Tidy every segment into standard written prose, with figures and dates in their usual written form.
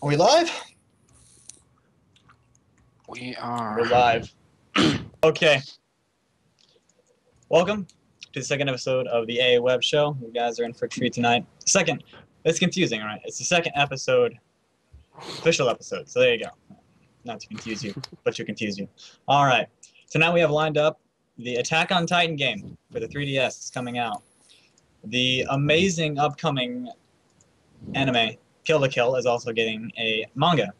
Are we live? We are. We're live. Okay. Welcome to the second episode of the AA Web Show. You guys are in for a treat tonight. Second. It's confusing, right? It's the second episode, official episode. So there you go. Not to confuse you, but to confuse you. All right. Tonight we have lined up the Attack on Titan game for the 3DS. It's coming out. The amazing upcoming anime Kill la Kill is also getting a manga.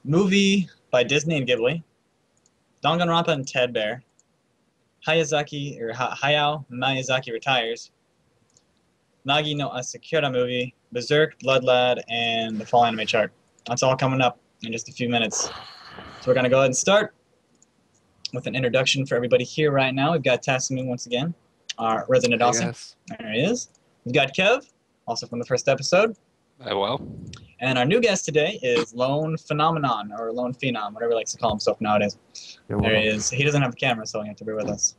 Movie by Disney and Ghiblie. Danganronpa and Ted Bear. Hayao Miyazaki retires. Nagi no Asukara movie. Berserk, Blood Lad, and the fall anime chart. That's all coming up in just a few minutes. So we're going to go ahead and start with an introduction for everybody here right now. We've got Tasemu once again, our resident awesome. Yes. There he is. We've got Kev, also from the first episode. Well. And our new guest today is Lonephenom, or Lonephenom, whatever he likes to call himself nowadays. There he is. He doesn't have a camera, so you have to bear with us.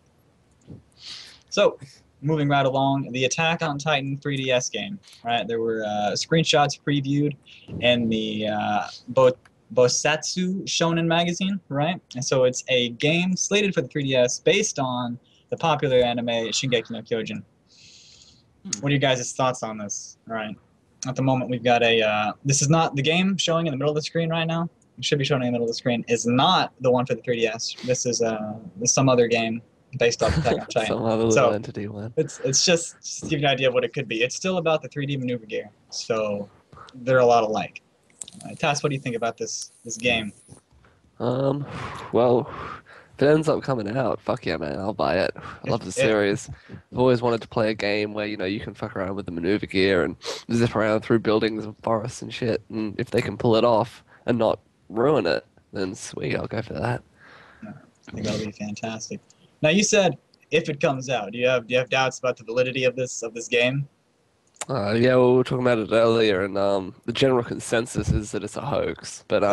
So, moving right along, the Attack on Titan 3DS game. Right, there were screenshots previewed in the Bosatsu Shonen magazine, right? And so it's a game slated for the 3DS based on the popular anime Shingeki no Kyojin. What are you guys' thoughts on this? All right. At the moment, we've got a... this is not... The game showing in the middle of the screen right now, it should be showing in the middle of the screen, is not the one for the 3DS. This is some other game based off Attack on Titan. Some other little entity one. It's just to give you an idea of what it could be. It's still about the 3D maneuver gear, so they're a lot alike. Tass, what do you think about this game? Well, if it ends up coming out, fuck yeah, man, I'll buy it. I love the series. I've always wanted to play a game where, you know, you can fuck around with the maneuver gear and zip around through buildings and forests and shit. And if they can pull it off and not ruin it, then sweet, I'll go for that. I think that'll be fantastic. Now, you said if it comes out. Do you have doubts about the validity of this game? Yeah, well, we were talking about it earlier, and the general consensus is that it's a hoax. But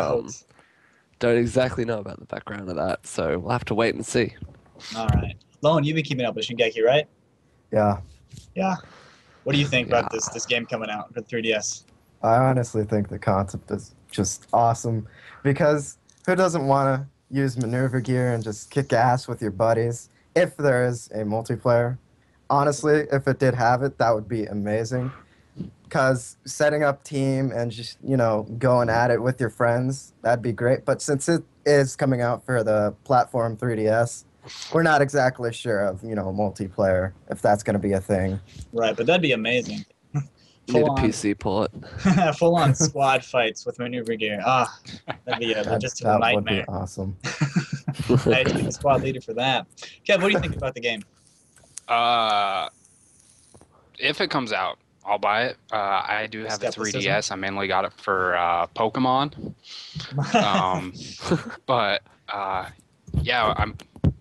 don't exactly know about the background of that, so we'll have to wait and see. All right. Lone, you've been keeping up with Shingeki, right? Yeah. Yeah. What do you think about this game coming out for the 3DS? I honestly think the concept is just awesome, because who doesn't want to use maneuver gear and just kick ass with your buddies if there is a multiplayer? Honestly, if it did have it, that would be amazing. Because setting up team and just, you know, going at it with your friends, that'd be great. But since it is coming out for the platform 3DS, we're not exactly sure of, you know, multiplayer, if that's going to be a thing. Right, but that'd be amazing. Need a PC port. Full-on squad fights with maneuver gear. That'd be a logistical nightmare. That would be awesome. I had to be the squad leader for that. Kev, what do you think about the game? If it comes out, I'll buy it. I do have a 3DS. I mainly got it for Pokemon. But yeah,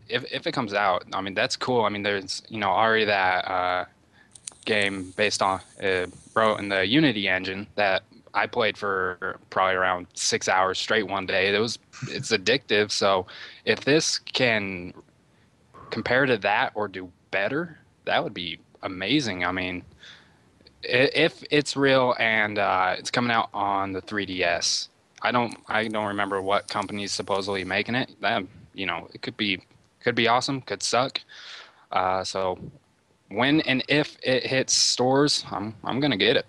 if it comes out, I mean, that's cool. I mean, there's, you know, already that game based on wrote in the Unity engine that I played for probably around 6 hours straight one day. It's addictive. So if this can compare to that or do better, that would be amazing. I mean, if it's real and it's coming out on the 3DS, I don't remember what company's supposedly making it. That, you know, it could be awesome, could suck. So when and if it hits stores, I'm gonna get it.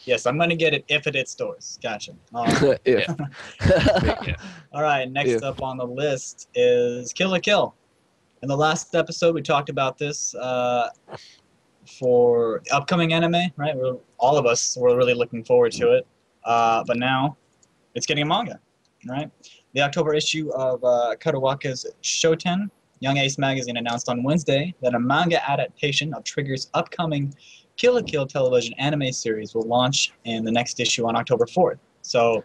Yes, I'm gonna get it if it hits stores. Gotcha. Yeah. All right, next up on the list is Kill la Kill. In the last episode, we talked about this for upcoming anime, right? All of us were really looking forward to it, but now it's getting a manga, right? The October issue of Karuwaka's Shoten Young Ace magazine announced on Wednesday that a manga adaptation of Trigger's upcoming Kill la Kill television anime series will launch in the next issue on October 4th. So,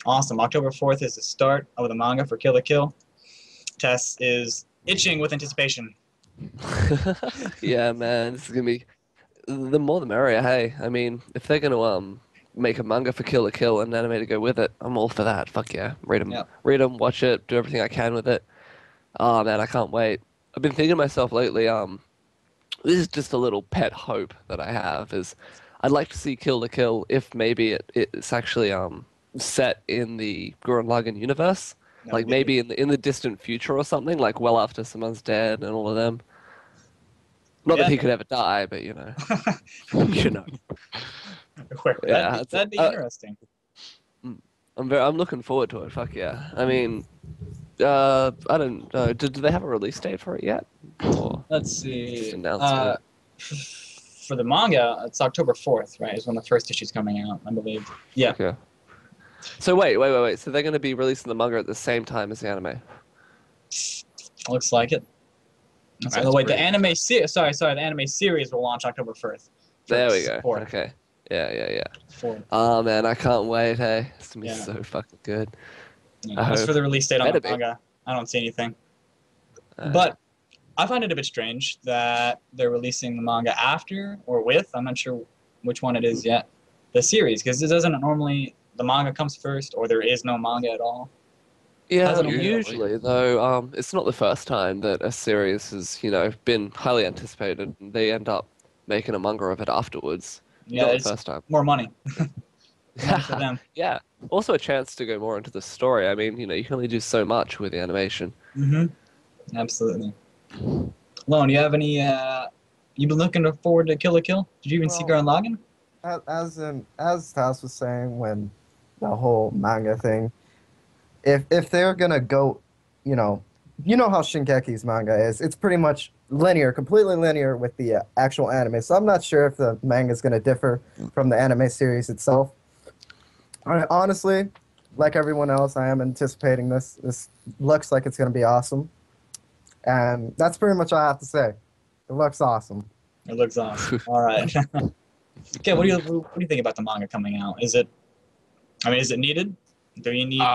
awesome. October 4th is the start of the manga for Kill la Kill. Tess is itching with anticipation. Yeah, man, this is gonna be the more the merrier. Hey, I mean, if they're gonna make a manga for Kill la Kill and anime to go with it, I'm all for that. Fuck yeah, read them, watch it, do everything I can with it. Oh man, I can't wait. I've been thinking to myself lately. This is just a little pet hope that I have. Is I'd like to see Kill la Kill if maybe it's actually set in the Gurren Lagann universe, That like would be maybe in the distant future or something, like well after someone's dead and all of them. Not that Yeah. he could ever die, but you know, you know. Yeah, That'd be interesting. I'm looking forward to it. Fuck yeah. I mean, I don't know. Do they have a release date for it yet? Or Let's just see. announcement? For the manga, it's October 4th, right? Is when the first issue's coming out, I believe. Yeah. Okay. So wait. So they're going to be releasing the manga at the same time as the anime? Looks like it. That's Oh, wait, the pretty anime series. Sorry, the anime series will launch October 1st. There we go. 4th. Okay. Yeah. 4th. Oh man, I can't wait. Hey, it's gonna be Yeah. so fucking good. Yeah. As for the release date on the Better be. manga, I don't see anything. Uh, But I find it a bit strange that they're releasing the manga after or with, I'm not sure which one it is yet, the series, because it doesn't normally, the manga comes first, or there is no manga at all. yeah, hasn't it usually though, it's not the first time that a series has, been highly anticipated and they end up making a manga of it afterwards. Yeah, Not the it's first time. more money. Money for them. Yeah. Also a chance to go more into the story. I mean, you can only do so much with the animation. Mm-hmm. Absolutely. Lone, you have any, you've been looking forward to Kill la Kill? Did you even see Well, Gurren Lagann? As Tass was saying when the whole manga thing, if they're gonna go, you know how Shingeki's manga is. It's pretty much linear, completely linear with the actual anime. So I'm not sure if the manga is gonna differ from the anime series itself. Honestly, like everyone else, I am anticipating this. This looks like it's gonna be awesome, and that's pretty much all I have to say. It looks awesome. It looks awesome. All right. Okay, what do you think about the manga coming out? Is it needed? Do you need both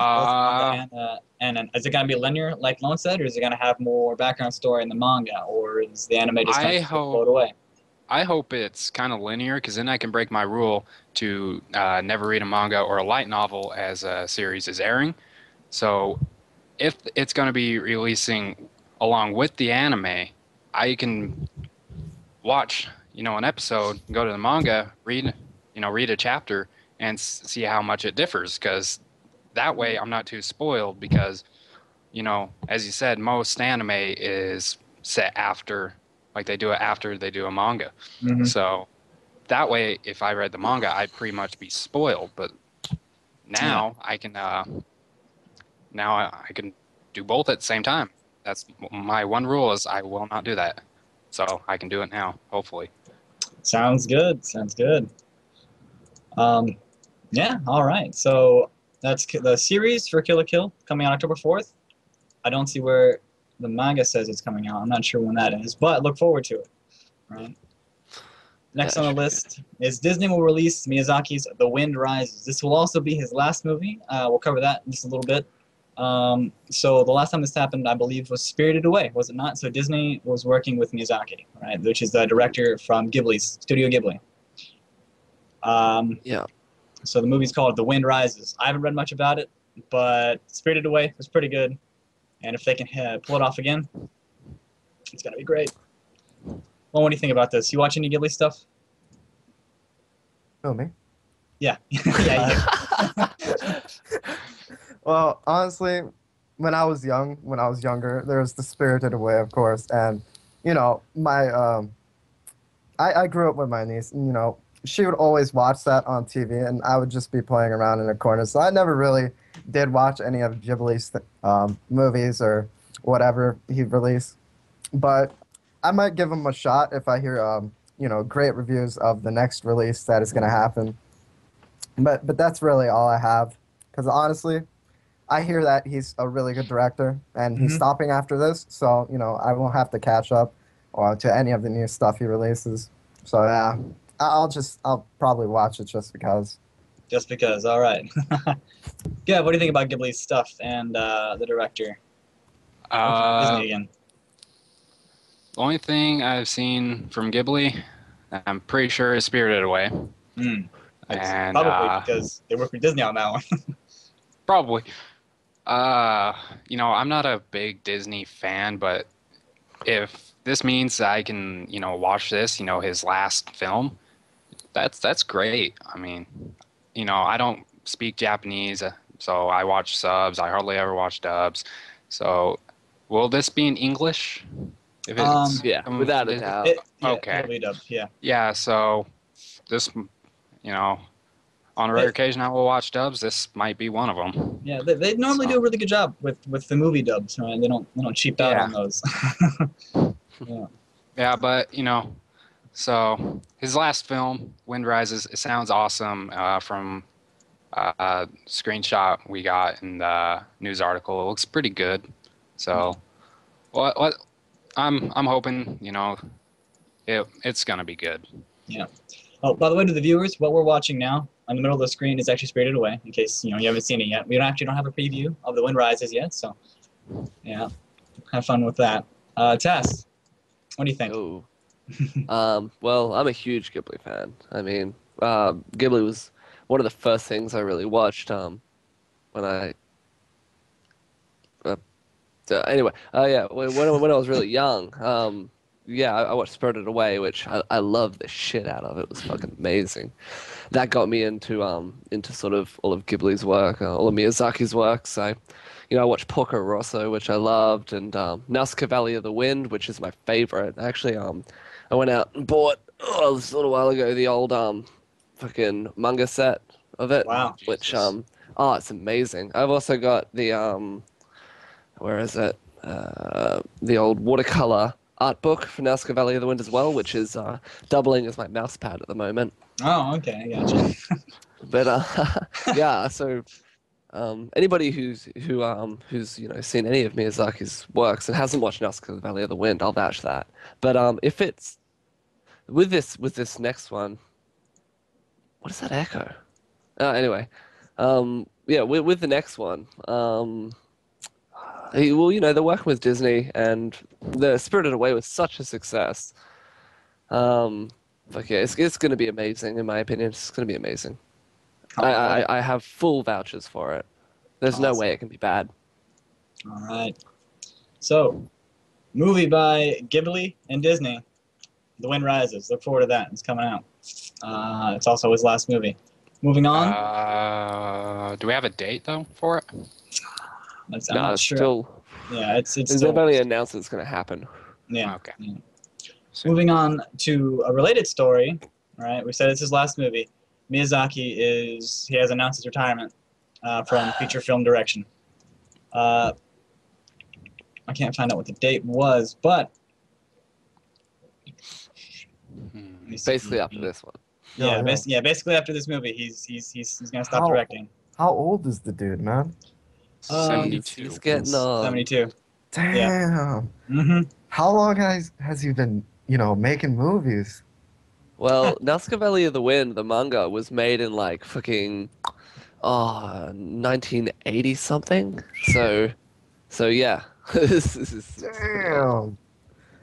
manga and is it gonna be linear like Lone said, or is it gonna have more background story in the manga, or is the anime just gonna float away? I hope it's kind of linear, because then I can break my rule to never read a manga or a light novel as a series is airing. So if it's going to be releasing along with the anime, I can watch, an episode, go to the manga, read a chapter, and see how much it differs, because that way I'm not too spoiled, because, as you said, most anime is set after. Like they do it after they do a manga. Mm-hmm. So that way, if I read the manga, I'd pretty much be spoiled. But now I can I can do both at the same time. That's my one rule, is I will not do that. So I can do it now, hopefully. Sounds good. Yeah, all right. So that's the series for Kill la Kill coming out October 4th. I don't see where the manga says it's coming out. I'm not sure when that is, but look forward to it. Right. Next on the list is Disney will release Miyazaki's The Wind Rises. This will also be his last movie. We'll cover that in just a little bit. So the last time this happened, I believe, was Spirited Away, was it not? So Disney was working with Miyazaki, right, which is the director from Studio Ghibli. Yeah. So the movie's called The Wind Rises. I haven't read much about it, but Spirited Away was pretty good. And if they can pull it off again, it's going to be great. Well, what do you think about this? You watch any Ghibli stuff? Oh, me? Yeah. Yeah, Well, honestly, when I was younger, there was the Spirited Away, of course, and my I grew up with my niece, and she would always watch that on TV, and I would just be playing around in a corner. So I never really did watch any of Ghibli's movies or whatever he released, but I might give him a shot if I hear great reviews of the next release that is going to happen. But that's really all I have, because honestly, I hear that he's a really good director, and he's stopping after this, so I won't have to catch up to any of the new stuff he releases. So yeah, I'll probably watch it just because. Just because, all right. Yeah, what do you think about Ghibli's stuff and the director? Disney again. The only thing I've seen from Ghibli, I'm pretty sure, is Spirited Away. And probably because they work with Disney on that one. Probably. I'm not a big Disney fan, but if this means I can, watch this, his last film, That's great. I mean, I don't speak Japanese, so I watch subs. I hardly ever watch dubs. So, will this be in English? If it's Yeah, without a doubt. Okay. It'll be dubbed. Yeah. Yeah. So this, on a rare occasion, I will watch dubs. This might be one of them. Yeah, they normally do a really good job with the movie dubs, right? They don't cheap out on those. Yeah. Yeah, but so his last film, Wind Rises, it sounds awesome. From screenshot we got in the news article, it looks pretty good. So, what I'm hoping, it's gonna be good. Yeah. Oh, by the way, to the viewers, what we're watching now on the middle of the screen is actually Spirited Away. In case you haven't seen it yet, we don't have a preview of The Wind Rises yet. So, yeah, have fun with that. Tess, what do you think? Oh. Well, I'm a huge Ghibli fan. I mean, Ghibli was one of the first things I really watched. When I anyway, yeah, when I was really young, yeah, I watched Spirited Away, which I loved the shit out of. It was fucking amazing. That got me into sort of all of Ghibli's work, all of Miyazaki's work. So, I watched Porco Rosso, which I loved, and Nausicaa Valley of the Wind, which is my favorite. Actually, I went out and bought this a little while ago the old fucking manga set of it. Wow. Which it's amazing. I've also got the where is it? The old watercolor art book for Nausicaa Valley of the Wind as well, which is doubling as my mouse pad at the moment. Oh, okay, I gotcha. But yeah, so anybody who's seen any of Miyazaki's works and hasn't watched Nausicaa Valley of the Wind, I'll vouch that. But if it's with this next one, what does that echo? Anyway, yeah, with the next one, they're working with Disney, and the Spirited Away was such a success. Like, yeah, it's going to be amazing, in my opinion. It's going to be amazing. I have full vouchers for it. There's no way it can be bad. All right. So, movie by Ghibli and Disney, The Wind Rises. Look forward to that. It's coming out. It's also his last movie. Moving on. Do we have a date though for it? I'm not sure. Still, yeah, it's they've still. only announced it's going to happen. Yeah. Okay. Yeah. Moving on to a related story. All right, we said it's his last movie. Miyazaki he has announced his retirement from feature film direction. I can't find out what the date was, but Basically after this one. yeah, basically after this movie, he's gonna stop directing. How old is the dude, man? 72. He's getting 72. Damn. Yeah. Mm-hmm. How long has he been, making movies? Well, Nausicaa Valley of the Wind, the manga, was made in like fucking 1980 something. So yeah. This is Damn.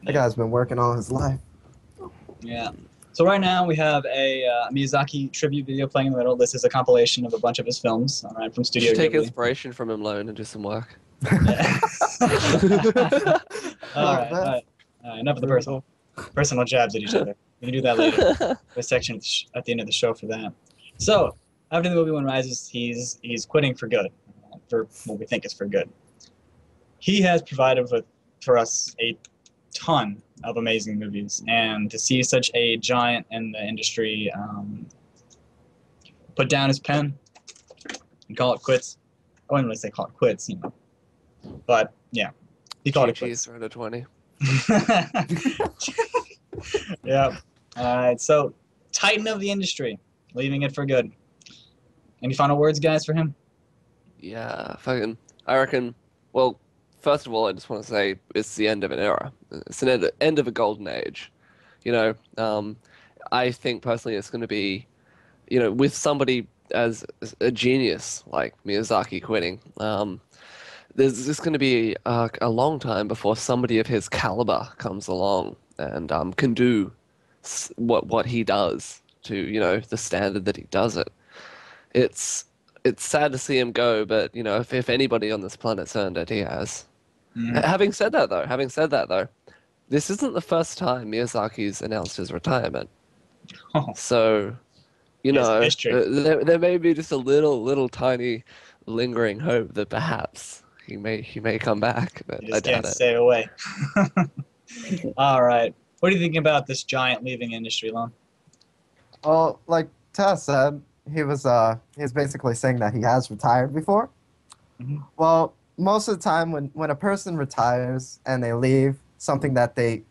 That guy's been working all his life. Yeah. So right now we have a Miyazaki tribute video playing in the middle. This is a compilation of a bunch of his films, all right, from Studio Take Ghibli. inspiration from him, Lone, and do some work. Yeah. all right. Enough of the personal jabs at each other. We can do that later. The section at the end of the show for that. So after the movie Wind Rises, he's quitting for good, for what we think is for good. He has provided for us a ton of amazing movies, and to see such a giant in the industry put down his pen and call it quits. I wouldn't really say call it quits, but yeah, he called it quits. Under 20. Yeah. All right. So, Titan of the industry, leaving it for good. Any final words, guys, for him? Yeah, I reckon. Well, first of all, I just want to say it's the end of an era. It's an end of a golden age. I think personally it's going to be, with somebody as a genius like Miyazaki quitting, there's just going to be a long time before somebody of his caliber comes along and can do what he does to, the standard that he does it. It's sad to see him go, but, if anybody on this planet's earned it, he has. Mm-hmm. Having said that, though, this isn't the first time Miyazaki's announced his retirement. Oh, So, you Yes, know, history. there may be just a little tiny lingering hope that perhaps he may come back, but you I just can't doubt it. stay away. All right. What do you think about this giant leaving industry, Lon? Well, like Tess said, he's basically saying that he has retired before. Mhm. Well, most of the time when a person retires and they leave something that they,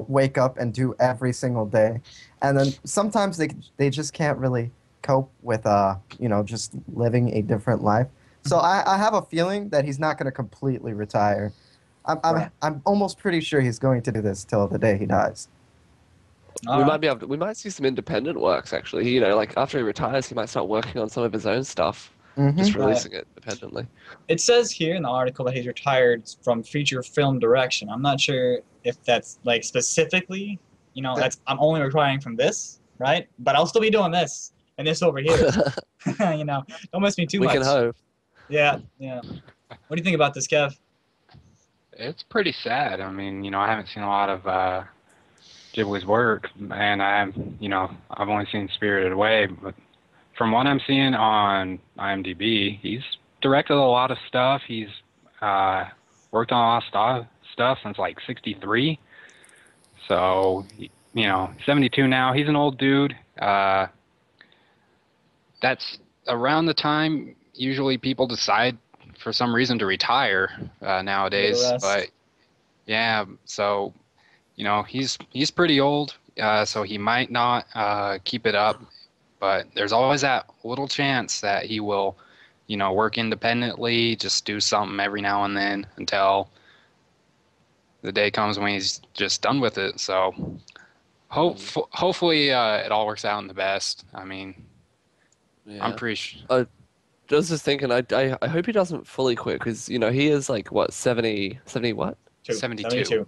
wake up and do every single day, and then sometimes they just can't really cope with just living a different life. So I have a feeling that he's not going to completely retire. Right. I'm almost pretty sure he's going to do this till the day he dies. All We right. might be able to, we might see some independent works actually. You know, like after he retires, he might start working on some of his own stuff, just Mm-hmm. releasing it independently. It says here in the article that he's retired from feature film direction. I'm not sure if that's like specifically, that's I'm only retiring from this, right? But I'll still be doing this and this over here. Don't miss me too We much. can hope. Yeah, yeah. What do you think about this, Kev? It's pretty sad. I mean, I haven't seen a lot of Ghibli's work, and I've only seen Spirited Away, but from what I'm seeing on IMDb, he's directed a lot of stuff. He's worked on a lot of stuff since like '63. So, 72 now. He's an old dude. That's around the time usually people decide for some reason to retire nowadays. rest. But yeah, so he's pretty old, so he might not keep it up. But there's always that little chance that he will, work independently, just do something every now and then until the day comes when he's just done with it. So hopefully it all works out in the best. I mean, Yeah. I'm pretty sure. I was just thinking, I hope he doesn't fully quit because he is like what 70 what 72.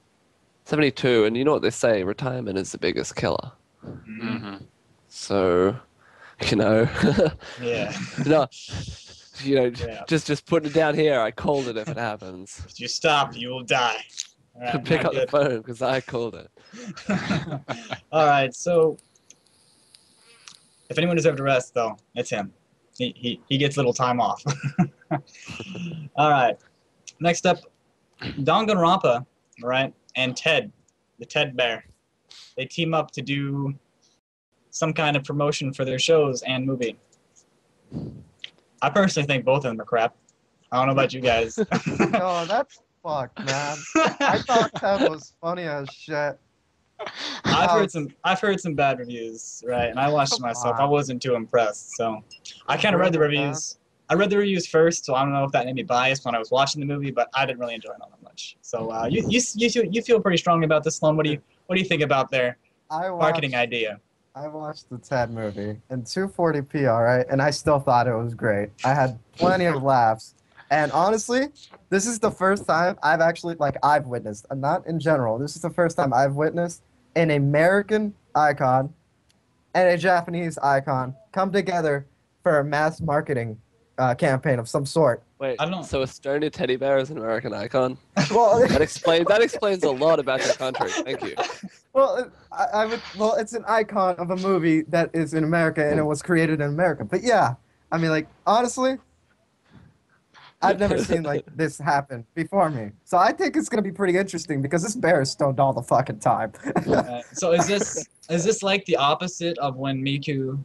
72, and you know what they say, retirement is the biggest killer. Mm-hmm. So, Yeah. no, Yeah. just putting it down here. I called it if it happens. If you stop, you will die. All right, Pick not up the phone because I called it. All right, so if anyone deserved a rest, though, it's him. He gets little time off. All right, next up, Danganronpa, right, and Ted, the Ted Bear. They team up to do some kind of promotion for their shows and movie. I personally think both of them are crap. I don't know about you guys. No, that's fucked, man. I thought Ted was funny as shit. I've heard some bad reviews, right? And I watched it myself. I wasn't too impressed. So I kind of read the reviews. I read the reviews first, so I don't know if that made me biased when I was watching the movie, but I didn't really enjoy it all that much. So you feel pretty strongly about this, Sloan. What do you think about their marketing idea? I watched the Ted movie in 240p, all right, and I still thought it was great. I had plenty of laughs. And honestly, this is the first time I've witnessed, and not in general, this is the first time I've witnessed an American icon and a Japanese icon come together for a mass marketing campaign of some sort. Wait, I don't know. so a stony teddy bear is an American icon? Well, That explains a lot about your country. Thank you. well, it's an icon of a movie that is in America and it was created in America. But yeah, I mean, like, honestly, I've never seen like this happen before me. So I think it's gonna be pretty interesting because this bear is stoned all the fucking time. So is this like the opposite of when Miku,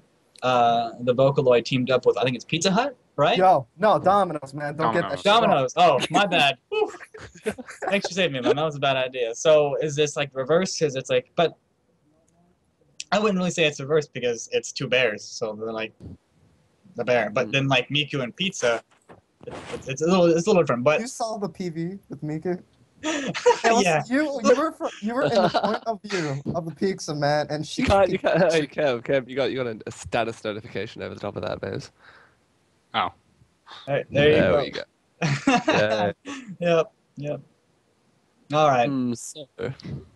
the Vocaloid, teamed up with, I think it's Pizza Hut, right? Yo, no, Domino's, man. Don't get that shit wrong. Domino's. Oh, my bad. Whew. Thanks for saving me, man. That was a bad idea. So is this like reverse? Because it's like, but I wouldn't really say it's reverse because it's two bears. So they're like the bear. But then like Miku and Pizza, it's a little different. But You saw the PV with Mika? yeah. You were in the point of view of the pizza, man, and she You can't. Hey, Kev, you got a status notification over the top of that, Bez. Oh. There you go. Yeah. Yep. All right. So,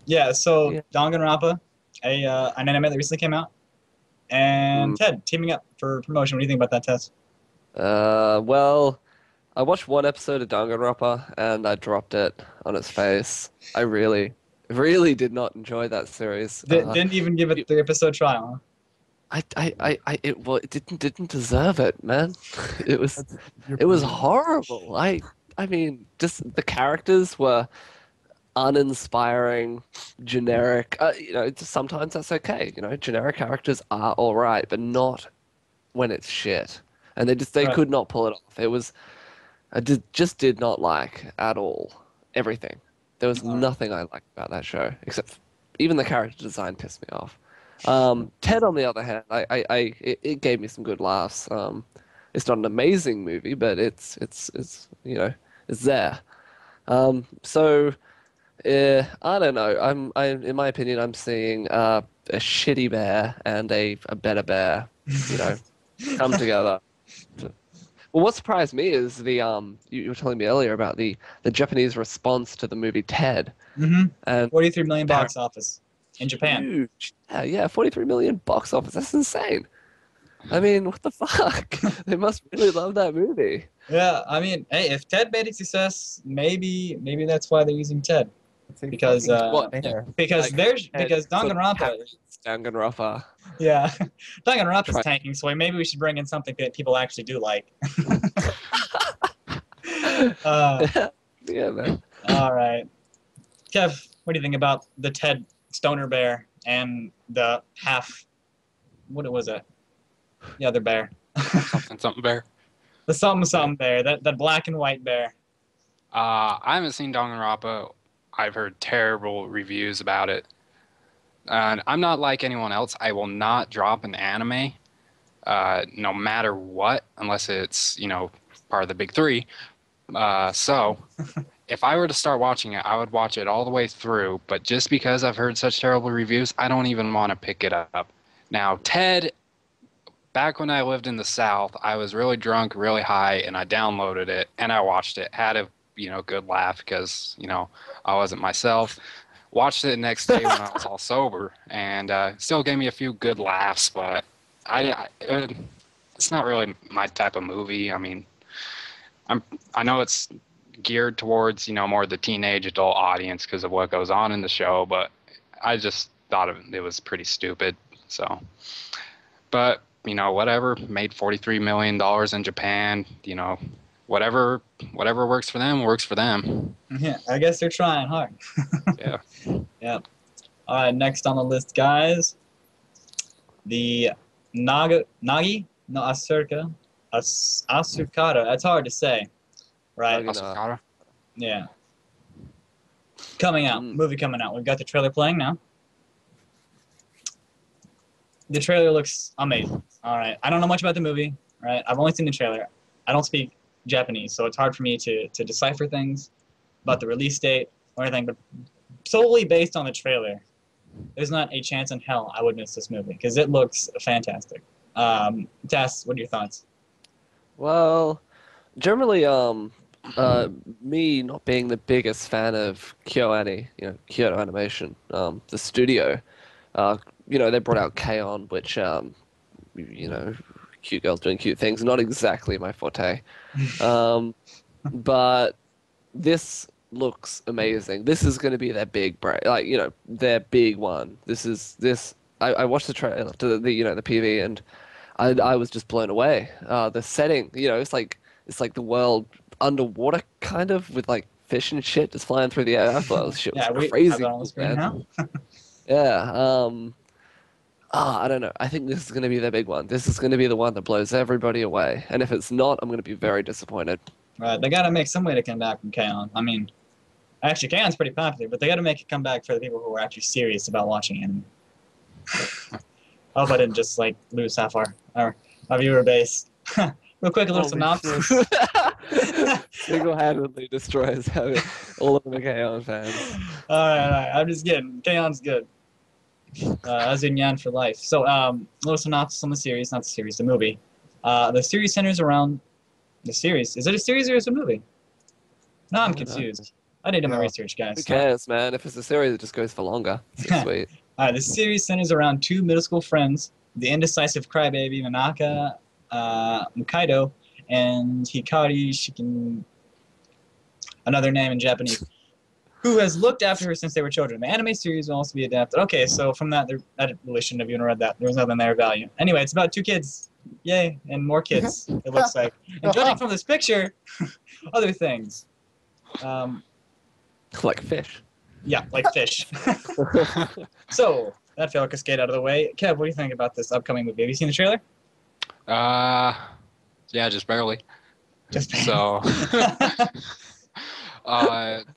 Yeah. So Yeah. Danganronpa, an anime that recently came out, and Ted teaming up for promotion. What do you think about that, Tess? well, I watched one episode of Danganronpa and I dropped it on its face. I really did not enjoy that series. Didn't even give it 3-episode trial. It didn't deserve it, man. It was That's your it was opinion. horrible. I mean, just the characters were uninspiring, generic. Sometimes that's okay. Generic characters are all right, but not when it's shit. And they Right. could not pull it off. It was just did not like at all everything. There was All right. nothing I liked about that show except even the character design pissed me off. Ted, on the other hand, it gave me some good laughs. It's not an amazing movie, but it's it's there. So I don't know. In my opinion, I'm seeing a shitty bear and a better bear, come together. Well, what surprised me is you were telling me earlier about the Japanese response to the movie Ted, Mm-hmm. and 43 million box office in Japan. huge. Yeah, 43 million box office. That's insane. I mean, what the fuck? They must really love that movie. Yeah, I mean, hey, if Ted made a success, maybe that's why they're using Ted. It's a Because fucking What? bear. because Like, there's Ted because sort of Danganronpa, parrots Danganronpa. yeah, Danganronpa's Try- tanking, so maybe we should bring in something that people actually do like. uh, Yeah, man. all right, Kev, what do you think about the Ted Stoner Bear and the half? What was it? The other bear, Something bear. the something bear, that black and white bear. I haven't seen Danganronpa. I've heard terrible reviews about it. And I'm not like anyone else. I will not drop an anime, no matter what, unless it's, part of the big three. So if I were to start watching it, I would watch it all the way through. But just because I've heard such terrible reviews, I don't even want to pick it up. Now, Ted, back when I lived in the South, I was really drunk, really high, and I downloaded it and I watched it. Had a good laugh because I wasn't myself. Watched it the next day when I was all sober, and still gave me a few good laughs. But it's not really my type of movie. I mean, I know it's geared towards more the teenage adult audience because of what goes on in the show, but I just thought it was pretty stupid. So, but whatever, made $43 million in Japan. Whatever works for them works for them. Yeah, I guess they're trying hard. Yeah. Yeah. All right, next on the list, guys. The Nagi? No, Asukara. Asukara. That's hard to say. Right? Nagi. Asukara. Yeah. Coming out. Movie coming out. We've got the trailer playing now. The trailer looks amazing. All right. I don't know much about the movie. Right? I've only seen the trailer. I don't speak Japanese, so it's hard for me to decipher things about the release date or anything, but solely based on the trailer, there's not a chance in hell I would miss this movie because it looks fantastic. Tess, what are your thoughts? Well, generally, me not being the biggest fan of KyoAni, Kyoto Animation, the studio, they brought out K-On!, which, cute girls doing cute things, not exactly my forte. But this looks amazing. This is going to be their big break, their big one. I watched the trailer to the PV, and I was just blown away. The setting, it's like the world underwater, kind of, with like fish and shit just flying through the air. I thought shit was Yeah, we crazy. have that on the screen man. now. Yeah. I don't know. I think this is going to be their big one. This is going to be the one that blows everybody away. And if it's not, I'm going to be very disappointed. Right, they got to make some way to come back from K-On! I mean, actually, K-On's pretty popular, but they got to make it come back for the people who are actually serious about watching anime. I hope I didn't just lose half our viewer base. Real quick, a little synopsis. Single-handedly destroys all of the K-On! fans. All right. I'm just kidding. K-On's good. As in Yan for life. So, little synopsis on the series, not the series, the movie. The series centers around the series. Is it a series or is it a movie? No, I'm confused. I did my research, guys. Who cares, man? If it's a series, it just goes for longer. It's sweet. The series centers around two middle school friends, the indecisive crybaby Manaka Mukaido and Hikari Shikin, another name in Japanese. who has looked after her since they were children. The anime series will also be adapted. Okay, so from that, I really shouldn't have even read that. There was nothing there of value. Anyway, it's about 2 kids. Yay, and more kids, it looks like. And judging from this picture, other things. Like fish. Yeah, like fish. So, that failed cascade out of the way. Kev, what do you think about this upcoming movie? Have you seen the trailer? Yeah, just barely. Just So,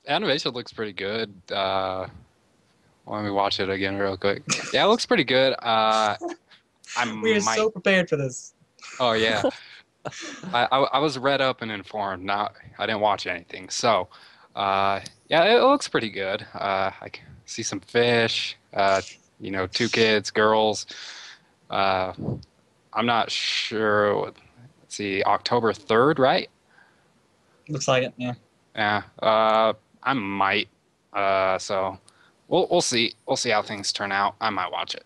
animation looks pretty good. Let me watch it again real quick. Yeah, it looks pretty good. We are so prepared for this. Oh yeah. I was read up and informed. Now I didn't watch anything. So, yeah, it looks pretty good. I can see some fish. 2 kids, girls. I'm not sure. Let's see, October 3rd, right? Looks like it, yeah. Yeah. I might. So we'll see. We'll see how things turn out. I might watch it.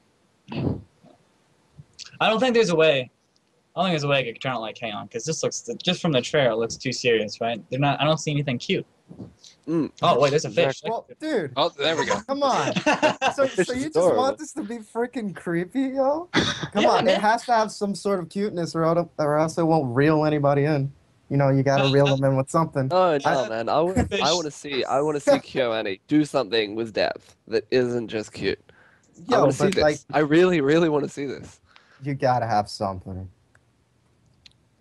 I don't think there's a way. I don't think there's a way it could turn out like Hayao, because this looks, just from the trailer, it looks too serious, right? I don't see anything cute. Oh, wait, there's a fish. Well, dude. Oh, there we go. Come on. So you just want this to be freaking creepy, yo? Come on, it has to have some sort of cuteness, or else it won't reel anybody in. You gotta reel them in with something. Oh no, man! I want to see KyoAni do something with depth that isn't just cute. I Yo, want to see but this. like, I really, really want to see this. you gotta have something.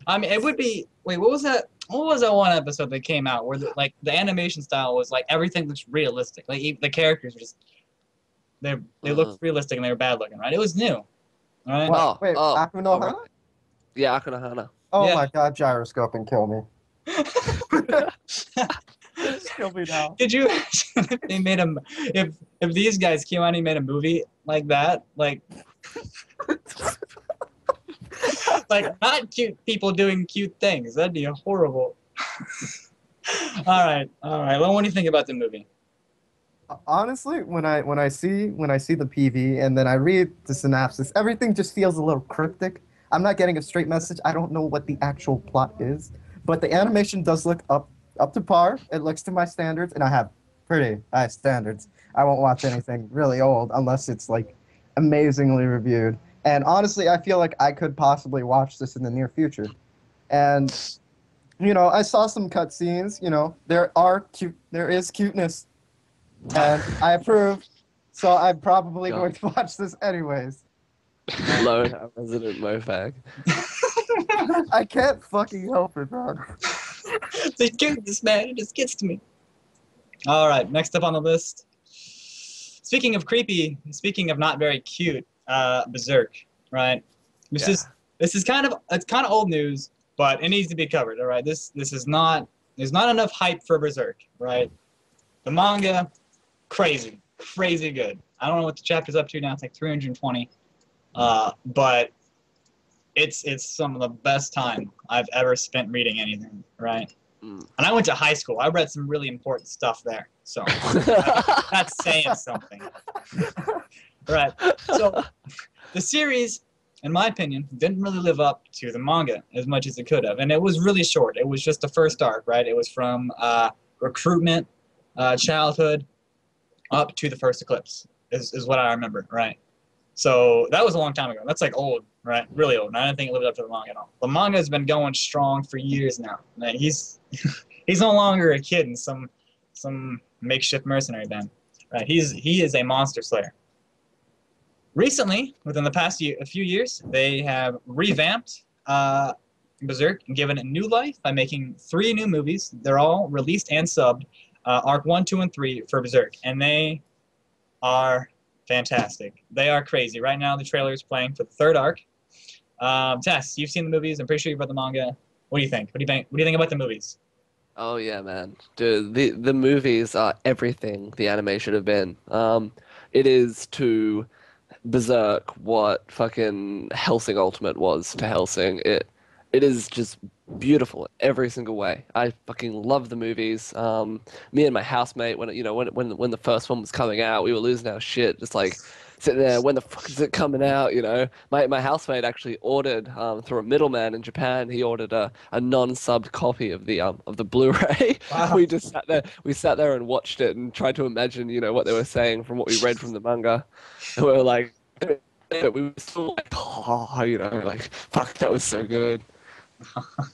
I mean, it would be. Wait, what was that? What was that one episode that came out where the animation style was like everything looks realistic? Like the characters were just they looked realistic and they were bad looking, right? It was new, right? Wow. Wait, Aku no Hana? Yeah, Akunohana. Oh Yeah. my god, gyroscoping, kill me. Kill me now. Did you imagine if they made if these guys KyoAni made a movie like that, like not cute people doing cute things? That'd be horrible. All right. Well, what do you think about the movie? Honestly, when I see the PV and then I read the synopsis, everything just feels a little cryptic. I'm not getting a straight message. I don't know what the actual plot is, but the animation does look up to par. It looks to my standards, and I have pretty high standards. I won't watch anything really old unless it's like amazingly reviewed. And honestly, I feel like I could possibly watch this in the near future. And I saw some cutscenes. There is cuteness, and I approve. So I'm probably going to watch this anyways. Lone resident mofag. I can't fucking help it, man. The cuteness, man, it just gets to me. All right, next up on the list. Speaking of creepy, speaking of not very cute, Berserk, right? This is kind of old news, but it needs to be covered. All right, this is not. There's not enough hype for Berserk, right? The manga, crazy good. I don't know what the chapter's up to now. It's like 320. But it's some of the best time I've ever spent reading anything, right? And I went to high school. I read some really important stuff there, so that's saying something. Right. So the series, in my opinion, didn't really live up to the manga as much as it could have, and it was really short. It was just the first arc, right? It was from recruitment, childhood, up to the first eclipse, is what I remember, right? So that was a long time ago. That's like old, right? Really old. And I don't think it lived up to the manga at all. The manga has been going strong for years now. Like, he's no longer a kid in some makeshift mercenary band, right? He is a monster slayer. Recently, within the past few years, they have revamped Berserk and given it new life by making 3 new movies. They're all released and subbed, Arc 1, 2, and 3 for Berserk, and they are fantastic. They are crazy. Right now, the trailer is playing for the 3rd arc. Tess, you've seen the movies. I'm pretty sure you've read the manga. What do you think? What do you think about the movies? Oh yeah, man. Dude, the movies are everything the anime should have been. It is to Berserk what fucking Hellsing Ultimate was to Hellsing. It is just beautiful in every single way. I fucking love the movies. Me and my housemate, when the first one was coming out, we were losing our shit, just like sitting there. When the fuck is it coming out? My housemate actually ordered through a middleman in Japan. He ordered a non-subbed copy of the Blu-ray. Wow. We sat there and watched it and tried to imagine, what they were saying from what we read from the manga. And we were like, we were still like, like, fuck, that was so good.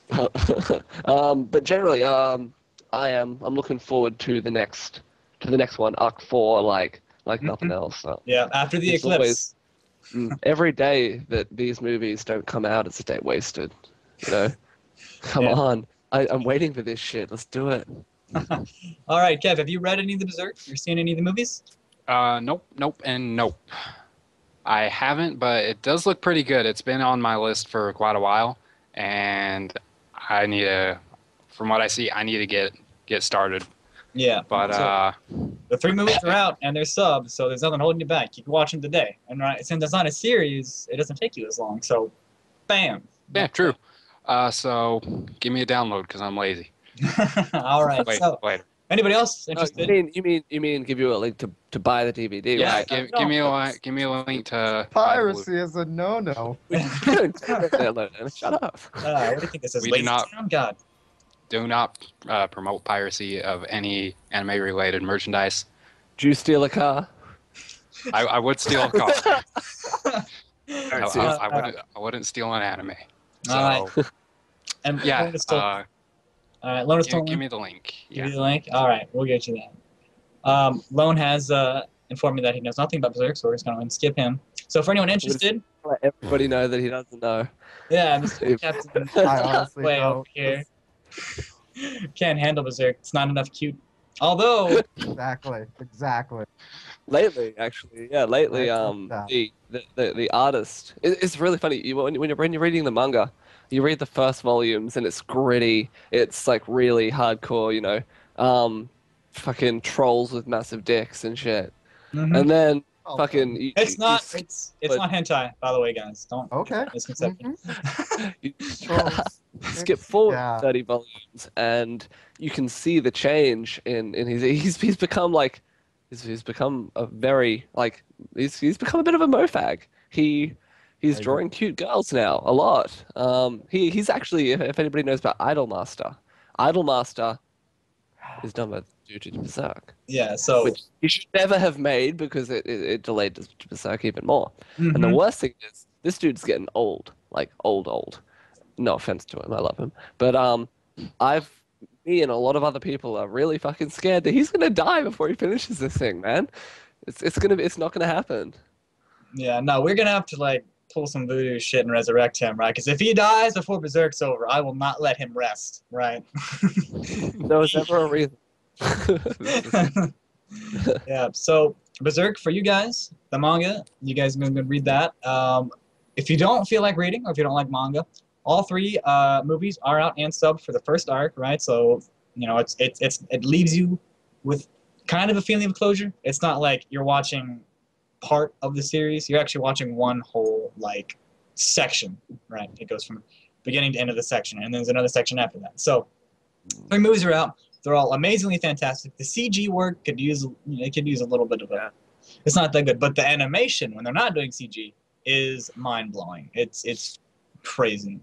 But generally, I'm looking forward to the next one, Arc 4, like nothing else. Yeah, after the It's eclipse. Every day that these movies don't come out, it's a day wasted. Come Yeah. on, I'm waiting for this shit. Let's do it. All right, Kev, have you read any of the Berserk? You're seeing any of the movies? Nope, and nope. I haven't, but it does look pretty good. It's been on my list for quite a while, and from what I see, I need to get started. Yeah. But So, the 3 movies are out, and they're subs, so there's nothing holding you back. You can watch them today. And since it's not a series, it doesn't take you as long. So, bam. yeah, true. So give me a download because I'm lazy. All right. So, Wait. anybody else interested? You mean give you a link to buy the DVD? Yeah, right? give me a link to Piracy is a no-no. Shut up. What do you think this is? We do Lazy not- Town? God. Do not promote piracy of any anime-related merchandise. Do you steal a car? I would steal a car. Alright, I wouldn't steal an anime. So All right. And yeah, Lone is still, all right, Lone is still give me the link. Give Yeah. you the link? All right, we'll get you that. Lone has informed me that he knows nothing about Berserk, so we're just going to skip him. So for anyone interested, Let everybody know that he doesn't know. yeah, Mr. Captain I honestly way don't. over here can't handle Berserk. It's not enough cute. Although, Exactly. Lately, actually, yeah, lately, That. the artist. It's really funny. When you're reading the manga, you read the first volumes and it's gritty. It's like really hardcore, fucking trolls with massive dicks and shit. mhm. And then Oh, fucking it's not you, it's not hentai, by the way, guys. Don't Okay. misconception. you Trolls. skip forward Yeah. 30 volumes and you can see the change in he's become like he's become a very like he's become a bit of a mofag. He's drawing cute girls now a lot. He's actually, if anybody knows about Idolmaster is done by Due to Berserk, Yeah, so which he should never have made because it delayed Berserk even more. And the mhm. worst thing is, this dude's getting old, like old. No offense to him, I love him, but me and a lot of other people are really fucking scared that he's gonna die before he finishes this thing, man. It's not gonna happen. Yeah, no, we're gonna have to like pull some voodoo shit and resurrect him, right? Because if he dies before Berserk's over, I will not let him rest, right? There was never a reason. Yeah, so Berserk for you guys, the manga, you guys are going to read that. If you don't feel like reading or if you don't like manga, all 3 movies are out and subbed for the first arc, right? So, it leaves you with kind of a feeling of closure. It's not like you're watching part of the series. You're actually watching one whole, like, section, right? It goes from beginning to end of the section, and there's another section after that. So, 3 movies are out. They're all amazingly fantastic. The CG work could use a little bit of a. It's not that good, but the animation when they're not doing CG is mind blowing. It's crazy.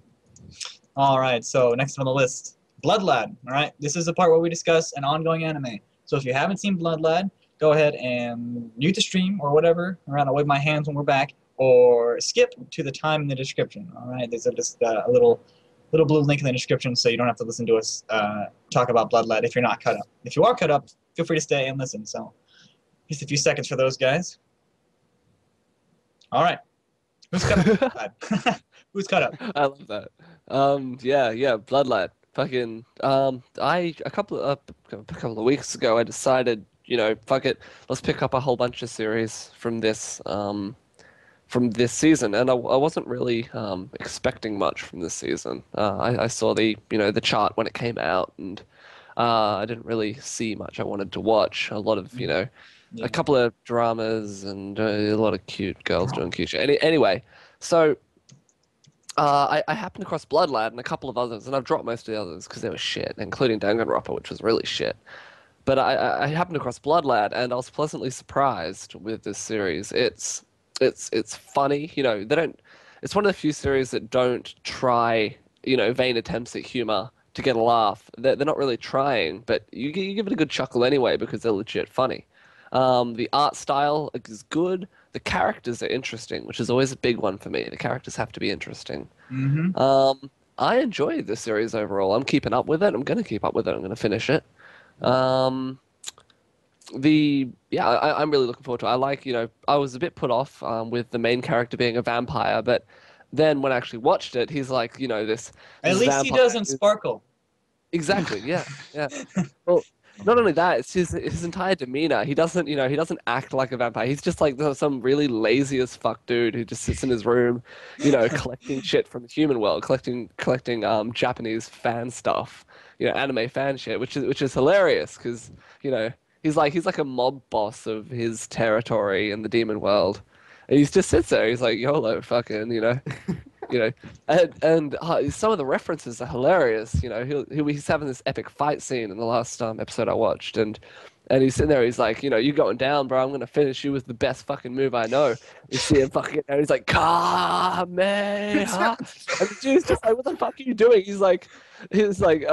All right, so next on the list, Blood Lad. All right, this is the part where we discuss an ongoing anime. So if you haven't seen Blood Lad, go ahead and mute the stream or whatever. All right, I'll wave my hands when we're back, or skip to the time in the description. All right, there's just a little blue link in the description, so you don't have to listen to us talk about Blood Lad if you're not cut up. If you are cut up, feel free to stay and listen. So, just a few seconds for those guys. All right, who's cut up? Who's cut up? I love that. Yeah, Blood Lad. Fucking, a couple of weeks ago, I decided, fuck it, let's pick up a whole bunch of series from this season, and I wasn't really expecting much from this season. I saw the chart when it came out, and I didn't really see much I wanted to watch. A lot of a couple of dramas and a lot of cute girls doing cute shit. Anyway, so I happened across Bloodlad and a couple of others, and I've dropped most of the others because they were shit, including Danganronpa, which was really shit. But I happened across Bloodlad, and I was pleasantly surprised with this series. It's funny, you know. They don't. It's one of the few series that don't try, you know, vain attempts at humor to get a laugh. They're not really trying, but you give it a good chuckle anyway because they're legit funny. The art style is good. The characters are interesting, which is always a big one for me. The characters have to be interesting. Mm-hmm. I enjoyed the series overall. I'm keeping up with it. I'm going to keep up with it. I'm going to finish it. I'm really looking forward to it. I like, you know, I was a bit put off with the main character being a vampire, but then when I actually watched it, he's like, you know, this At least he doesn't sparkle. Exactly. Yeah. Yeah. Well, not only that, it's his entire demeanor. He doesn't, you know, he doesn't act like a vampire. He's just like some really lazy as fuck dude who just sits in his room, you know, collecting shit from the human world, collecting Japanese fan stuff, you know, anime fan shit, which is hilarious because, you know, he's like a mob boss of his territory in the demon world. And he just sits there. He's like, YOLO, fucking, you know. You know, and some of the references are hilarious. You know, he's having this epic fight scene in the last episode I watched, and he's sitting there. He's like, you know, you going down, bro. I'm gonna finish you with the best fucking move I know. You see him fucking, and he's like, Kamehameha, and the dude's just like, what the fuck are you doing? He's like, he's like,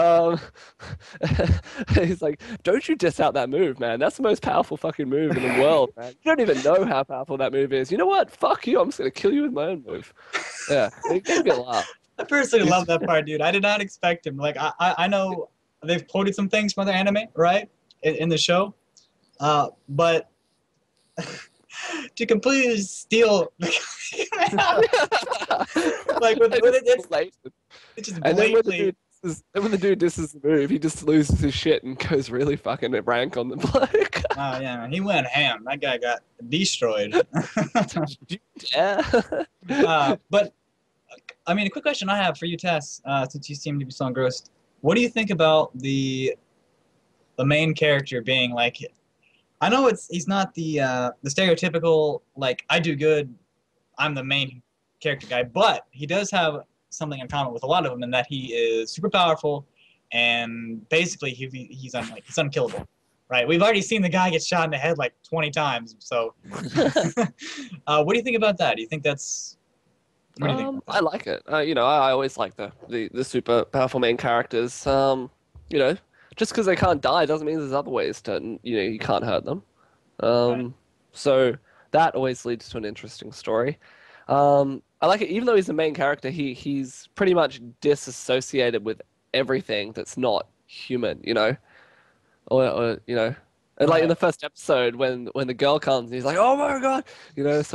don't you diss out that move, man. That's the most powerful fucking move in the world, man. You don't even know how powerful that move is. You know what? Fuck you. I'm just gonna kill you with my own move. Yeah, it gave me a laugh. I personally love that part, dude. I did not expect him. Like, I know they've quoted some things from other anime, right, in the show, but to completely steal, like with it, it's just blatantly. And when the dude disses the move, he just loses his shit and goes really fucking rank on the bloke. Oh yeah, he went ham. That guy got destroyed. Yeah. But I mean, a quick question I have for you, Tess, since you seem to be so engrossed. What do you think about the main character being like? I know he's not the stereotypical like I do good, I'm the main character guy, but he does have something in common with a lot of them in that he is super powerful, and basically he's unkillable. Right, we've already seen the guy get shot in the head like 20 times. So, what do you think about that? Do you think that's? What do you think? I like it. You know, I always like the super powerful main characters. You know, just because they can't die doesn't mean there's other ways to, you know, you can't hurt them. Right. So that always leads to an interesting story. I like it, even though he's the main character. He's pretty much disassociated with everything that's not human. You know. Or you know, and like in the first episode when the girl comes, and he's like, "Oh my god," you know, it's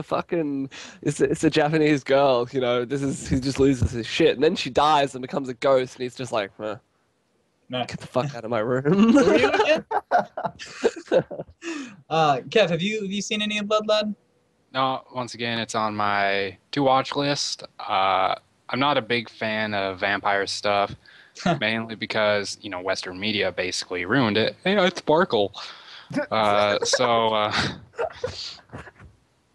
a Japanese girl, you know, he just loses his shit, and then she dies and becomes a ghost, and he's just like, "Get the fuck out of my room." Who are you again? Kev, have you seen any of Bloodlad? No, once again, it's on my to-watch list. I'm not a big fan of vampire stuff. Mainly because, you know, Western media basically ruined it. You know, it's sparkle. So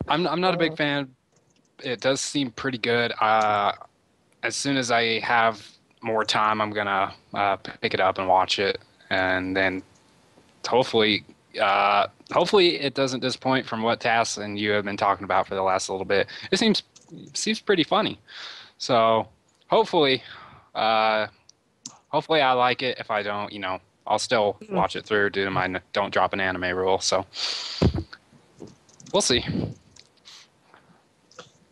I'm not a big fan. It does seem pretty good. As soon as I have more time, I'm gonna pick it up and watch it, and then hopefully it doesn't disappoint from what Tass and you have been talking about for the last little bit. It seems pretty funny. So hopefully I like it. If I don't, you know, I'll still watch it through due to my don't drop an anime rule. So we'll see.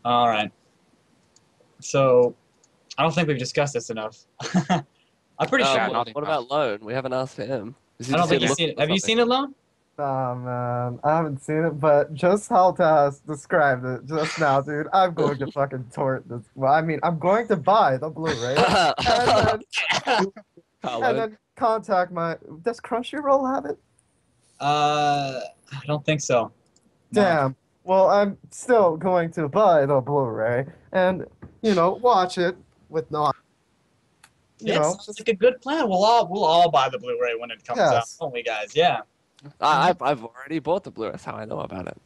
All right. So I don't think we've discussed this enough. I'm pretty sure. What about Lone? We haven't asked him. I don't think you've seen it. Have you seen it, Lone? Oh man, I haven't seen it, but just how Taz described it just now, dude, I'm going to fucking tort this. Well, I mean, I'm going to buy the Blu-ray and then contact my. Does Crunchyroll have it? I don't think so. No. Damn. Well, I'm still going to buy the Blu-ray and, you know, watch it with not. Sounds like a good plan. We'll all buy the Blu-ray when it comes out, won't we, guys? Yeah. I've already bought the Blu-ray. That's how I know about it.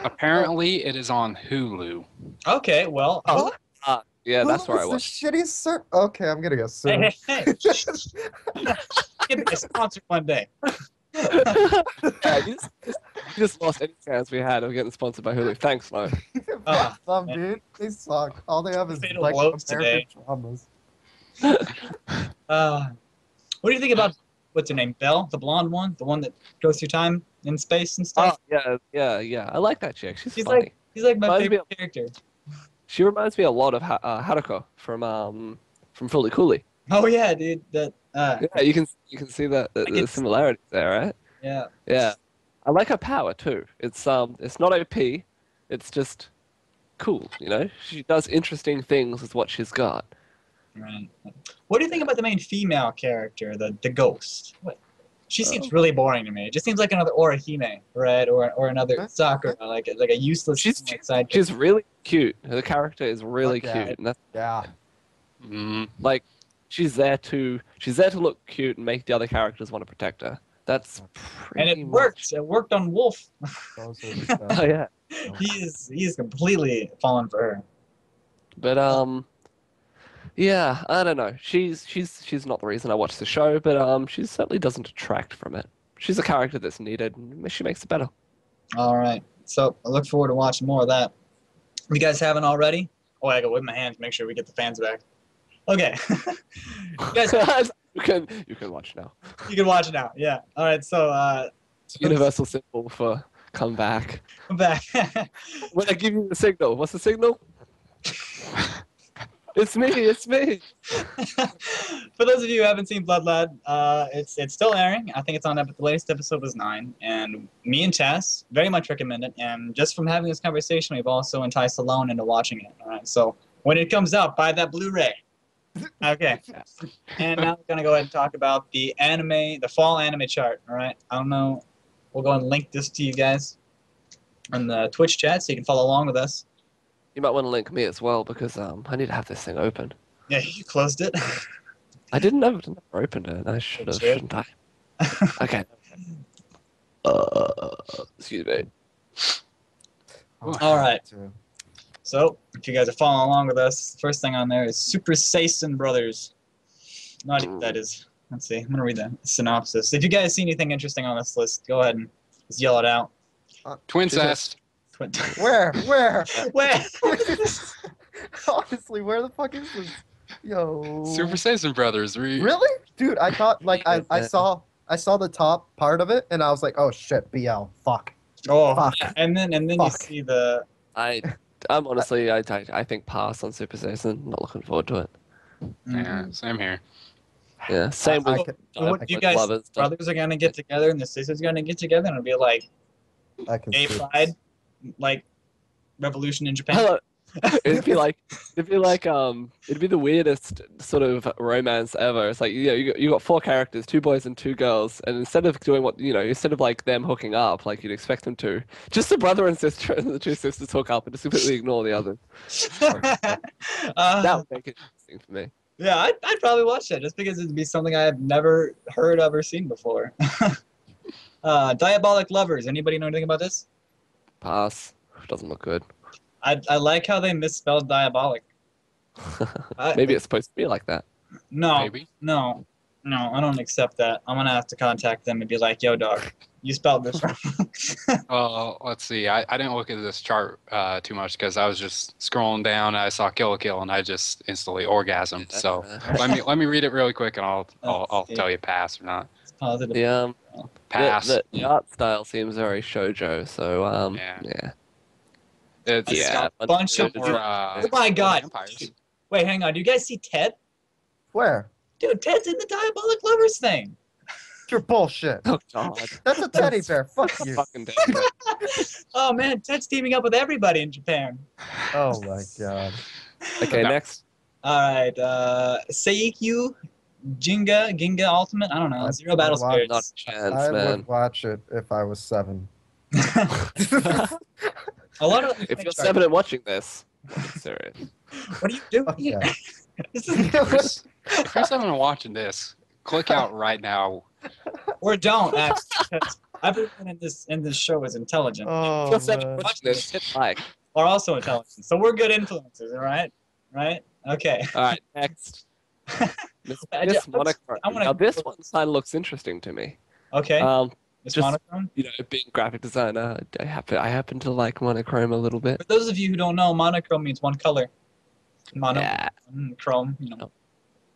Apparently, it is on Hulu. Okay, well. Oh, yeah, that's where I Who was. is the shitty sir. Okay, I'm gonna go soon. Hey, hey, hey. Get me a sponsor one day. Yeah, you just lost any chance we had of getting sponsored by Hulu. Thanks, Mo. Some man. dude, they suck. All they have is Fatal like blows American today. dramas. What do you think about what's her name? Belle, the blonde one, the one that goes through time in space and Oh, stuff. yeah. I like that chick. She's She's funny. like my Reminds me favorite of- character. She reminds me a lot of Haruko from Fully Cooley. Oh yeah, dude. That. Yeah, you can see the similarities there, right? Yeah. Yeah, I like her power too. It's not OP, it's just cool. You know, she does interesting things with what she's got. Right. What do you think about the main female character, the ghost? What? She seems really boring to me. It just seems like another Orihime, right? Or another Sakura, like a useless sidekick. She's really cute. Her character is really Okay. cute, and that's Yeah. like she's there to look cute and make the other characters want to protect her. That's And pretty it much- worked. It worked on Wolf. Those are the stuff. Oh yeah, He's completely fallen for her. but yeah, I don't know. She's not the reason I watch the show, but she certainly doesn't detract from it. She's a character that's needed, and she makes it better. All right. So I look forward to watching more of that. If you guys haven't already, oh, I gotta whip my hands to make sure we get the fans back. Okay. You guys, you can watch now. you can watch it now. Yeah. All right. So It's universal symbol for come back. I'm back. When I give you the signal, what's the signal? It's me. For those of you who haven't seen Blood Lad, it's still airing. I think it's on. The latest episode was 9, and me and Tess very much recommend it. And just from having this conversation, we've also enticed Alone into watching it. All right. So when it comes out, buy that Blu-ray. Okay. And now we're gonna go ahead and talk about the fall anime chart. All right. I don't know. We'll go and link this to you guys on the Twitch chat so you can follow along with us. You might want to link me as well because I need to have this thing open. Yeah, you closed it. I didn't never opened it. I should have, Shit. shouldn't I? Okay. Excuse me. All right. So, if you guys are following along with us, the first thing on there is Super Saiyan Brothers. Not even that is. Let's see. I'm gonna read the synopsis. If you guys see anything interesting on this list, go ahead and just yell it out. Twincest. Where? Where? Honestly, where the fuck is this? Yo. Super Saiyan Brothers. Really? Dude, I thought I saw the top part of it and I was like, oh shit, BL. Fuck. Oh, Fuck. and then you Fuck. see the. I'm honestly, I think pass on Super Saiyan. Not looking forward to it. Yeah, same here. Yeah, same I with. can- What you guys, Lovers. brothers are gonna get together and the sisters are gonna get together and it'll be like I can gay see. pride, like revolution in Japan. Hello. it'd be the weirdest sort of romance ever. It's like, you know, you got 4 characters, 2 boys and 2 girls, and instead of doing instead of like them hooking up like you'd expect them to, just the brother and sister and the 2 sisters hook up and just completely ignore the others. That would make it interesting for me. Yeah, I'd probably watch that just because it'd be something I've never heard of or seen before. Diabolic Lovers. Anybody know anything about this? Pass. Doesn't look good. I like how they misspelled diabolic. Maybe it's supposed to be like that. No, Maybe. no, I don't accept that. I'm gonna have to contact them and be like, "Yo, dog, you spelled this wrong." Let's see. I didn't look at this chart too much because I was just scrolling down. And I saw Kill la Kill and I just instantly orgasmed. So let me read it really quick and I'll tell you pass or not. It's positive. The Pass. the art style seems very shoujo. So yeah. It's Yeah, a bunch of. or, Oh my God! vampires. Wait, hang on. Do you guys see Ted? Where? Dude, Ted's in the Diabolic Lovers thing. You're bullshit. Oh god. That's a teddy bear. Fuck you. Fucking damn. Oh man, Ted's teaming up with everybody in Japan. Oh my god. Okay, No. next. All right, Seikyu Ginga Ultimate. I don't know. Zero Battle Not Not a Spirits. chance, I man. would watch it if I was 7. A lot of. If you're 7 and watching this, I'm serious. What are you doing? Fuck yeah. This is If you're someone watching this, click out right now. or don't. Actually, Everyone in this show is intelligent. Oh, Just have man. watch this. Hit like. Are also intelligent. So we're good influencers, all right? Right? Okay. All right, next. Miss I Monochrome. wanna- Now this one kind of looks interesting to me. Okay. Miss just- Monochrome. You know, being a graphic designer, I happen to like monochrome a little bit. For those of you who don't know, monochrome means one color. Mono, Yeah. chrome,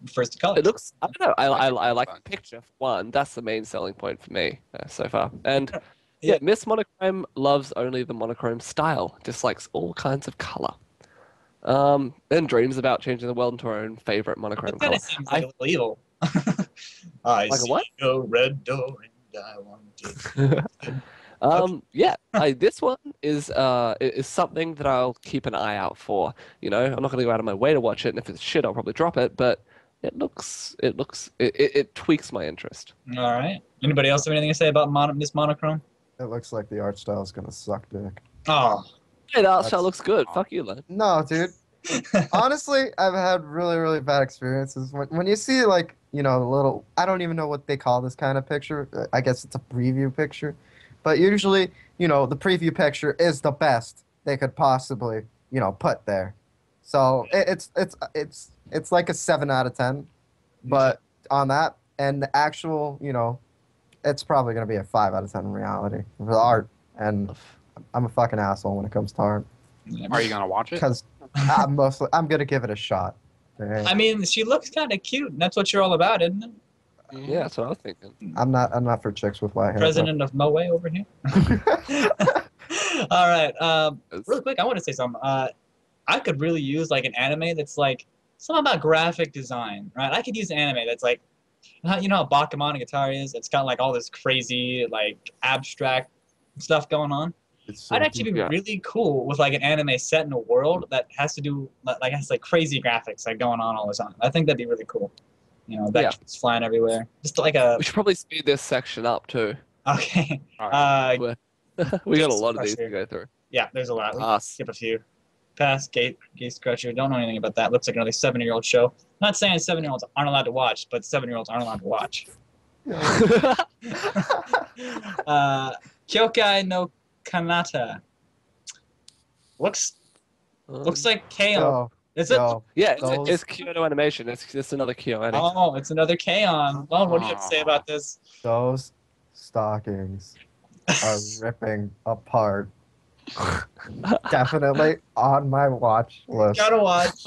refers to color. It looks. I don't know. I like Fun. the picture for one. That's the main selling point for me so far. And yeah, Miss Monochrome loves only the monochrome style. Dislikes all kinds of color. And dreams about changing the world into her own favorite monochrome That color. kind of seems like a little evil. I Like a see what? a red door and I want to. Yeah, this one is something that I'll keep an eye out for. You know, I'm not gonna go out of my way to watch it, and if it's shit, I'll probably drop it. But it tweaks my interest. All right. Anybody else have anything to say about Miss Monochrome? It looks like the art style is gonna suck dick. Oh. Hey, the art That's- style looks good. Fuck you, Len. No, dude. Honestly, I've had really, really bad experiences. When you see, like, the little... I don't even know what they call this kind of picture. I guess it's a preview picture. But usually, the preview picture is the best they could possibly, put there. So it's like a 7 out of 10. But on that, and the actual, it's probably going to be a 5 out of 10 in reality for the art. And I'm a fucking asshole when it comes to art. Are you gonna watch it? Because I'm gonna give it a shot. Alright? I mean, she looks kind of cute, and that's what you're all about, isn't it? Yeah, that's what I was thinking. I'm not for chicks with white hair. President of Moe over here. All right. Really quick, I want to say something. I could really use like an anime that's like something about graphic design, right? I could use an anime that's like, you know how Bakemonogatari is? It's got like all this crazy like abstract stuff going on. It's so I'd actually be Yeah. really cool with like an anime set in a world that has to do like has like crazy graphics like going on all the time. I think that'd be really cool. Vegetables flying everywhere. Just like a We should probably speed this section up too. okay. Alright. We got a lot of these to Crusher. go through. Yeah, there's a lot. We can Pass. skip a few. Pass, Gate Crusher. Don't know anything about that. Looks like another 7-year-old show. Not saying 7-year-olds aren't allowed to watch, but 7-year-olds aren't allowed to watch. Kyokai no Kanata. Looks like K-On. Yo, Is it? yo, Yeah, Those- it's Kyoto Animation. It's another Kyoto anime. Oh, it's another K-On. Well, what do you have to say about this? those stockings are ripping apart. Definitely on my watch list. Gotta watch.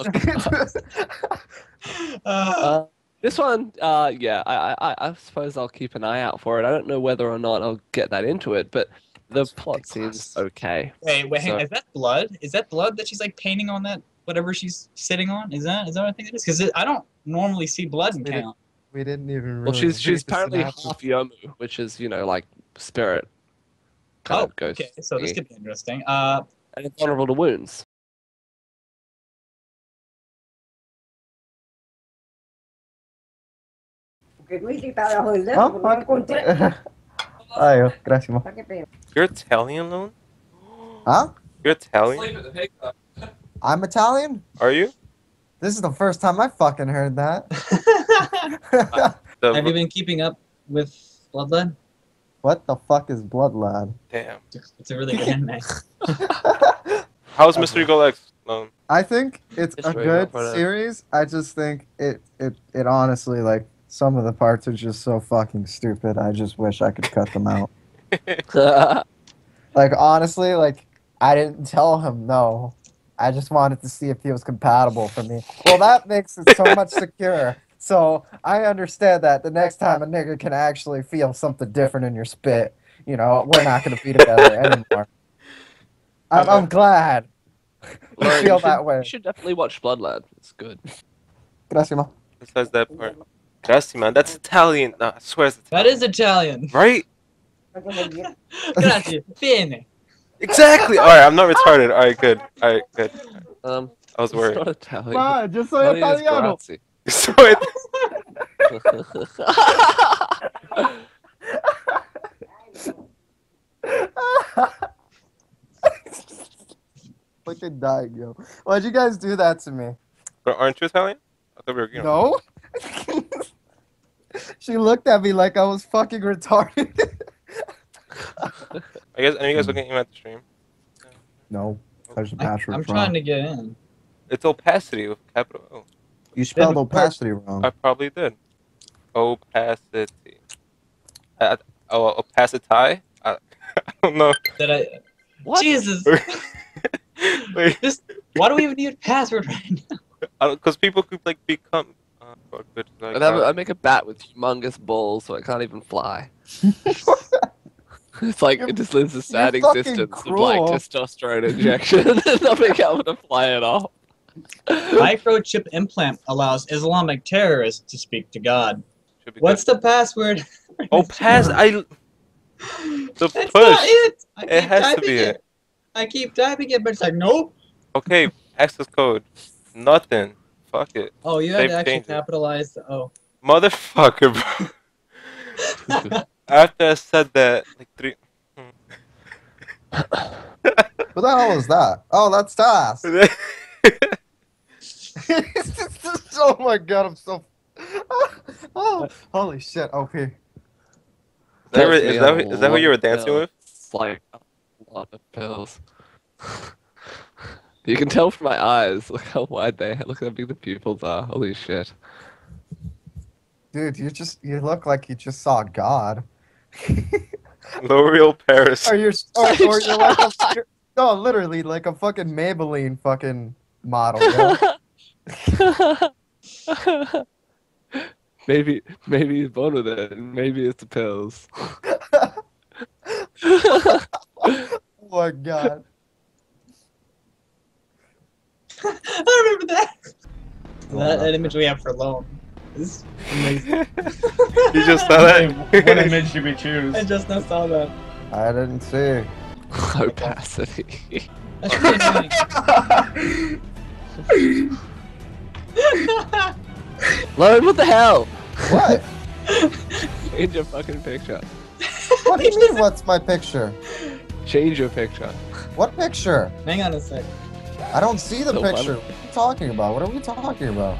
This one, yeah, I suppose I'll keep an eye out for it. I don't know whether or not I'll get that into it, but the plot seems okay. Wait, hang So- on. Is that blood? Is that blood that she's like painting on that whatever she's sitting on? Is that what I think it is? Because I don't normally see blood in K-On. We didn't even really Well, she's read the apparently synopsis. half Yomu, which is like spirit kind Oh, of ghost. okay. So this thingy. could be interesting. And it's vulnerable to wounds. Porque no hice para abajo del dedo, Oh, porque no encontré. Ay, oh, gracias, ma. ¿Para qué pedo? You're Italian, Lone? Huh? You're Italian? I'm Italian? Are you? This is the first time I fucking heard that. The, Have you been keeping up with Bloodline? What the fuck is Blood Lad? damn. It's a really good anime. How's Mystery Gold X, Lone? I think it's It's a very good well put out. series. I just think it honestly, like, some of the parts are just so fucking stupid. I just wish I could cut them out. Like, honestly, like, I didn't tell him no. I just wanted to see if he was compatible for me. Well, that makes it so much secure. So I understand that the next time a nigga can actually feel something different in your spit, we're not going to be together anymore. I'm glad. I Lauren, feel you should- that way. You should definitely watch Bloodlad. It's good. Gracias, ma. Besides that part. Grazie, man. That's Italian. No, I swear it's That is Italian. right? Grazie. Bene. Exactly. All right, I'm not retarded. All right, good. All right, good. I was It's worried. not Italian. Ma, yo soy Italian is italiano. grazie. So it, Fucking dying, yo. Why'd you guys do that to me? but aren't you Italian? I thought we were, No? She looked at me like I was fucking retarded. I guess. Are you guys looking at the stream? No, there's a password I'm wrong. trying to get in. It's opacity with capital O. You spelled but- opacity wrong. I probably did. Opacity. Opacity? I don't know. Did I? What? Jesus. Wait, Why do we even need a password right now? because people could like become. Good, like, I make a bat with humongous balls, so I can't even fly. It's like it just lives a sad fucking existence of like cruel. testosterone injection and not being able to fly at all. Microchip implant allows Islamic terrorists to speak to God. should be What's the password? good. The That's push. not it. I It keep has to typing be it. I keep typing it, but it's like nope. Okay, access code. Nothing. Fuck it. Oh, you had They've to actually changed it. capitalize the O. Motherfucker, bro. After I said that, like 3. What the hell is that? Oh, that's Task. Oh my god, I'm so. Oh, holy shit, OP. Is that who you were dancing with? It's like a lot of pills. You can tell from my eyes. Look how wide they are. Look how big the pupils are. Holy shit. Dude, you look like you just saw God. L'Oreal Paris. Or you're like no, literally like a fucking Maybelline fucking model. Yo. maybe he's born with it. Maybe it's the pills. Oh my god. I remember that. That image we have for Lone. This is amazing. You just saw that? What image should we choose? I just now saw that. I didn't see. Opacity. That's really annoying. Lone, what the hell? What? Change your fucking picture. What do you mean, what's my picture? Change your picture. What picture? Hang on a sec. I don't see the The picture. one- What are you talking about? What are we talking about?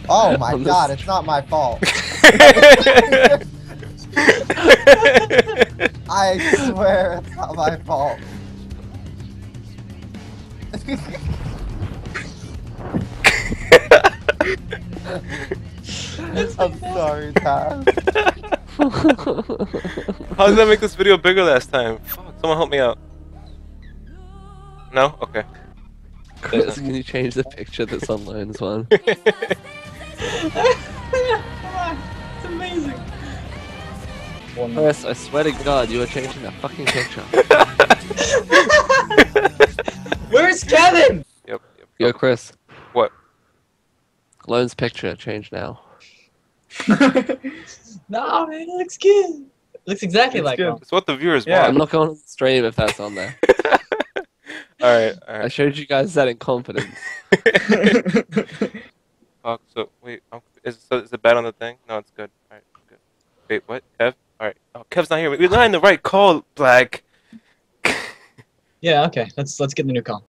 Oh my On the god, s- it's not my fault. I swear it's not my fault. I'm sorry, Taz. How did I make this video bigger last time? Fuck, someone help me out. No? Okay. Chris, can you change the picture that's on Lone's one? It's amazing. Chris, I swear to God, you are changing that fucking picture. Where's Kevin? Yep. Yo, Chris. What? Lone's picture, change now. No, man, it looks good. It looks exactly like good. Lone. It's what the viewers Yeah. I'm want. not going on the stream if that's on there. Alright, I showed you guys that in confidence. Fuck, so, wait, is it bad on the thing? No, it's good. Alright, good. Wait, what? Kev? Alright. Oh, Kev's not here. We're not in the right call, Black. Yeah, okay. Let's get the new call.